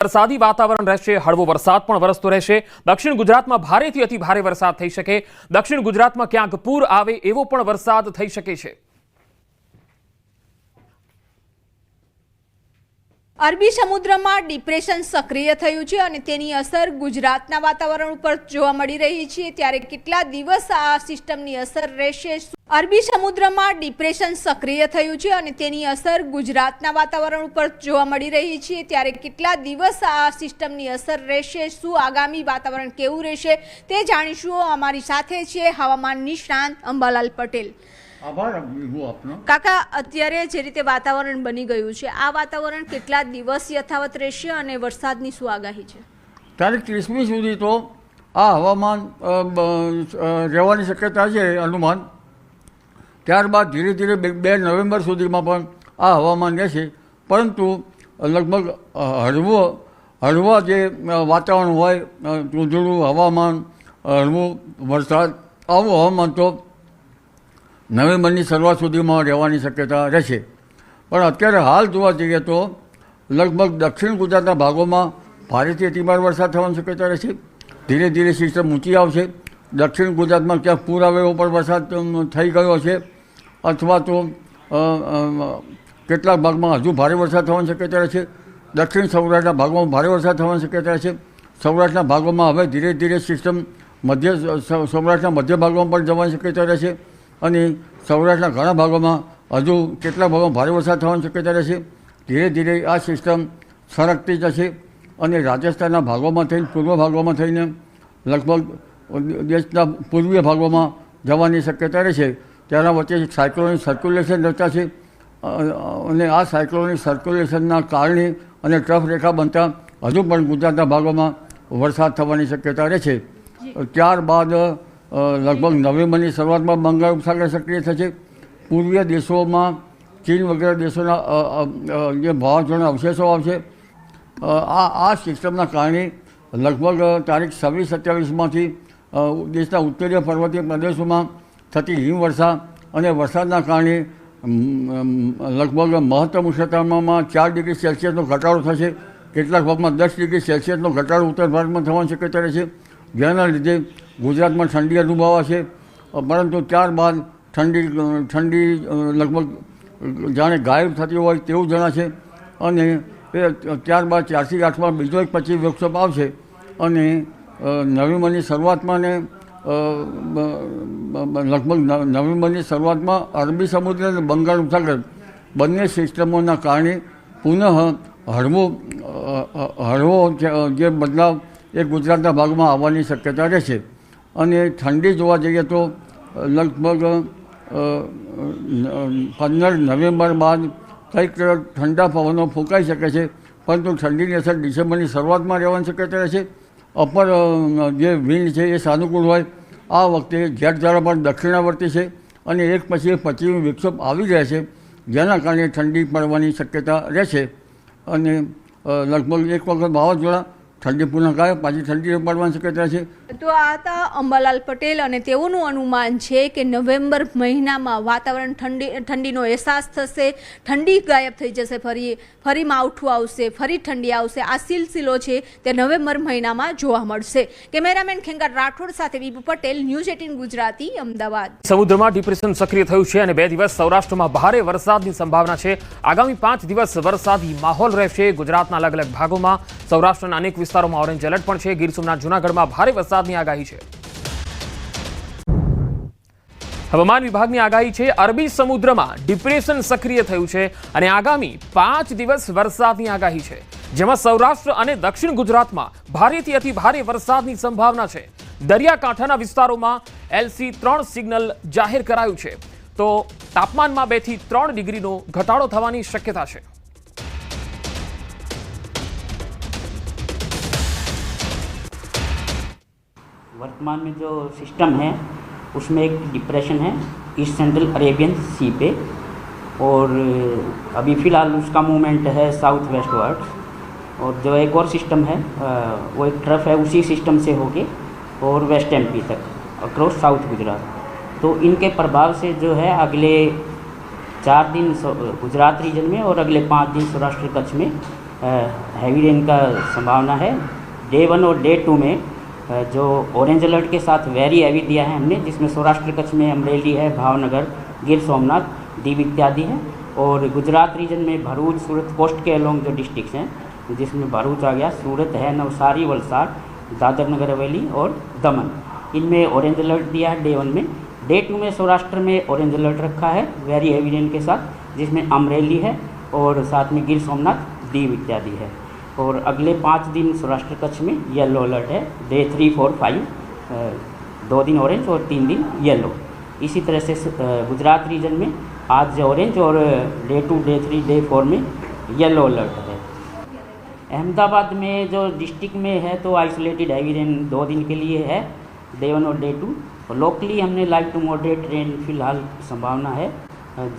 વરસાદી વાતાવરણ રહેશે, હળવો વરસાદ પણ વરસતો રહેશે। દક્ષિણ ગુજરાતમાં ભારેથી અતિ ભારે વરસાદ થઈ શકે। દક્ષિણ ગુજરાતમાં ક્યાંક પૂર આવે એવો પણ વરસાદ થઈ શકે છે। અરબી સમુદ્રમાં ડિપ્રેશન સક્રિય થયું છે અને તેની અસર ગુજરાતના વાતાવરણ ઉપર જોવા મળી રહી છે। ત્યારે કેટલા દિવસ આ સિસ્ટમની અસર રહેશે? અરબી સમુદ્રમાં ડિપ્રેશન સક્રિય થયું છે અને તેની અસર ગુજરાતના વાતાવરણ ઉપર જોવા મળી રહી છે। ત્યારે કેટલા દિવસ આ સિસ્ટમની અસર રહેશે? શું આગામી વાતાવરણ કેવું રહેશે તે જાણીશું। અમારી સાથે છે હવામાન નિષ્ણાંત અંબાલાલ પટેલ। આભાર આપનો। કાકા, અત્યારે જે રીતે વાતાવરણ બની ગયું છે, આ વાતાવરણ કેટલા દિવસ યથાવત રહેશે અને વરસાદની શું આગાહી છે? તારીખ 30મી સુધી તો આ હવામાન રહેવાની શક્યતા છે અનુમાન। ત્યારબાદ ધીરે ધીરે 2 નવેમ્બર સુધીમાં પણ આ હવામાન રહેશે, પરંતુ લગભગ હળવા જે વાતાવરણ હોય, ધૂંધળું હવામાન, હળવું વરસાદ, આવું હવામાન તો નવેમ્બરની શરૂઆત સુધીમાં રહેવાની શક્યતા રહેશે। પણ અત્યારે હાલ જોવા જઈએ તો લગભગ દક્ષિણ ગુજરાતના ભાગોમાં ભારેથી અતિભારે વરસાદ થવાની શક્યતા રહેશે। ધીરે ધીરે સિસ્ટમ ઊંચી આવશે। દક્ષિણ ગુજરાતમાં ક્યાંક પૂર આવે એવો પણ વરસાદ થઈ ગયો છે, અથવા તો કેટલાક ભાગમાં હજુ ભારે વરસાદ થવાની શક્યતા રહેશે। દક્ષિણ સૌરાષ્ટ્રના ભાગોમાં ભારે વરસાદ થવાની શક્યતા રહેશે। સૌરાષ્ટ્રના ભાગોમાં હવે ધીરે ધીરે સિસ્ટમ સૌરાષ્ટ્રના મધ્ય ભાગોમાં પણ જવાની શક્યતા રહેશે અને સૌરાષ્ટ્રના ઘણા ભાગોમાં હજુ કેટલાક ભાગોમાં ભારે વરસાદ થવાની શક્યતા રહેશે। ધીરે ધીરે આ સિસ્ટમ સરકતી જશે અને રાજસ્થાનના ભાગોમાં થઈને પૂર્વ ભાગોમાં થઈને લગભગ દેશના પૂર્વીય ભાગોમાં જવાની શક્યતા રહેશે। તેના વચ્ચે સાયક્લોનિક સર્ક્યુલેશન રચાશે અને આ સાયક્લોનિક સર્ક્યુલેશનના કારણે અને ટ્રફ રેખા બનતા હજુ પણ ગુજરાતના ભાગોમાં વરસાદ થવાની શક્યતા રહેશે। ત્યારબાદ લગભગ નવેમ્બરની શરૂઆતમાં બંગાળ ઉપસાગર સક્રિય થશે। પૂર્વીય દેશોમાં ચીન વગેરે દેશોના જે વાવાઝોડાના અવશેષો આવશે। આ સિસ્ટમના કારણે લગભગ તારીખ 26-27માંથી દેશના ઉત્તરીય પર્વતીય પ્રદેશોમાં થતી હિમવર્ષા અને વરસાદના કારણે લગભગ મહત્તમ ઉષ્ણતામાનમાં 4 ડિગ્રી સેલ્સિયસનો ઘટાડો થશે। કેટલાક ભાગમાં 10 ડિગ્રી સેલ્સિયસનો ઘટાડો ઉત્તર ભારતમાં થવાની શક્યતા રહેશે, જેના લીધે ગુજરાતમાં ઠંડી અનુભવાશે। પરંતુ ત્યારબાદ ઠંડી લગભગ જાણે ગાયબ થતી હોય તેવું જણાશે અને ત્યારબાદ 4થી 8માં બીજો એક પછી વિક્ષેપ આવશે અને નવેમ્બરની શરૂઆતમાં ને લગભગ નવેમ્બરની શરૂઆતમાં અરબી સમુદ્ર અને બંગાળ ઉપસાગર બંને સિસ્ટમોના કારણે પુનઃ હળવો જે બદલાવ એ ગુજરાતના ભાગમાં આવવાની શક્યતા રહેશે। અને ઠંડી જોવા જઈએ તો લગભગ 15 નવેમ્બર બાદ કંઈક ઠંડા પવનો ફૂંકાઈ શકે છે, પરંતુ ઠંડીની અસર ડિસેમ્બરની શરૂઆતમાં રહેવાની શક્યતા રહેશે। અપર જે વિન્ડ છે એ સાનુકૂળ હોય। આ વખતે જેટ ઝાડા પણ દક્ષિણાવર્તી છે અને એક પછી એક પશ્ચિમી વિક્ષેપ આવી રહ્યા છે, જેના કારણે ઠંડી પડવાની શક્યતા રહેશે અને લગભગ એક વખત વાવાઝોડા ઠંડી પૂર્ણ ગાય પાછી ઠંડી પડવાની શક્યતા છે। તો આ હતા અંબાલાલ પટેલ અને તેઓનું અનુમાન છે કે નવેમ્બર મહિનામાં વાતાવરણ ઠંડીનો અહેસાસ થશે, ઠંડી ગાયબ થઈ જશે, ફરી માવઠું આવશે, ફરી ઠંડી આવશે। આ સિલસિલો છે તે નવેમ્બર મહિનામાં જોવા મળશે। કેમેરામેન ખેંગાર રાઠોડ સાથે વિભુ પટેલ, ન્યૂઝ 18 ગુજરાતી, અમદાવાદ। સમુદ્રમાં ડિપ્રેશન સક્રિય થયું છે અને 2 દિવસ સૌરાષ્ટ્રમાં ભારે વરસાદની સંભાવના છે। આગામી 5 દિવસ વરસાદી માહોલ રહેશે ગુજરાતના અલગ અલગ ભાગોમાં। સૌરાષ્ટ્રના અનેક વિસ્તારોમાં ઓરેન્જ એલર્ટ પણ છે। ગીર સોમનાથ, જૂનાગઢમાં ભારે વરસાદની આગાહી છે। હવામાન વિભાગની આગાહી છે અરબી સમુદ્રમાં ડિપ્રેશન સક્રિય થયું છે અને આગામી 5 દિવસ વરસાદની આગાહી છે, જેમાં સૌરાષ્ટ્ર અને દક્ષિણ ગુજરાતમાં ભારેથી અતિ ભારે વરસાદની સંભાવના છે। દરિયાકાંઠાના વિસ્તારોમાં LC3 સિગ્નલ જાહેર કરાયું છે, તો તાપમાનમાં 2 થી 3 ડિગ્રીનો ઘટાડો થવાની શક્યતા છે। वर्तमान में जो सिस्टम है उसमें एक डिप्रेशन है ईस्ट सेंट्रल अरेबियन सी पे, और अभी फ़िलहाल उसका मूवमेंट है साउथ वेस्ट वर्ड। और जो एक और सिस्टम है वो एक ट्रफ है, उसी सिस्टम से होके और वेस्ट MP तक अक्रॉस साउथ गुजरात। तो इनके प्रभाव से जो है अगले 4 दिन गुजरात रीजन में और अगले 5 दिन सौराष्ट्र कच्छ में हैवी रेन का संभावना है। डे 1 और डे 2 में जो ऑरेंज अलर्ट के साथ वेरी हैवी दिया है हमने, जिसमें सौराष्ट्र कच्छ में अमरेली है, भावनगर, गिर सोमनाथ, दीव इत्यादि है। और गुजरात रीजन में भरूच, सूरत कोस्ट के अलोंग जो डिस्ट्रिक्ट्स हैं, जिसमें भरूच आ गया, सूरत है, नवसारी, वलसाड़, दादर नगर हवेली और दमन, इनमें ऑरेंज अलर्ट दिया है डे 1 में। डे 2 में सौराष्ट्र में ऑरेंज अलर्ट रखा है वेरी हैवी रेन के साथ, जिसमें अमरेली है और साथ में गिर सोमनाथ, दीव इत्यादि है। और अगले 5 दिन सौराष्ट्र कच्छ में येलो अलर्ट है, डे 3, 4, 5, 2 दिन ऑरेंज और 3 दिन येलो। इसी तरह से गुजरात रीजन में आज ऑरेंज और डे 2, डे 3, डे 4 में येलो अलर्ट है। अहमदाबाद में जो डिस्ट्रिक्ट में है तो आइसोलेटेड हैवी रेन 2 दिन के लिए है, डे 1 और डे 2। और लोकली हमने लाइट टू मॉडरेट रेन फिलहाल संभावना है।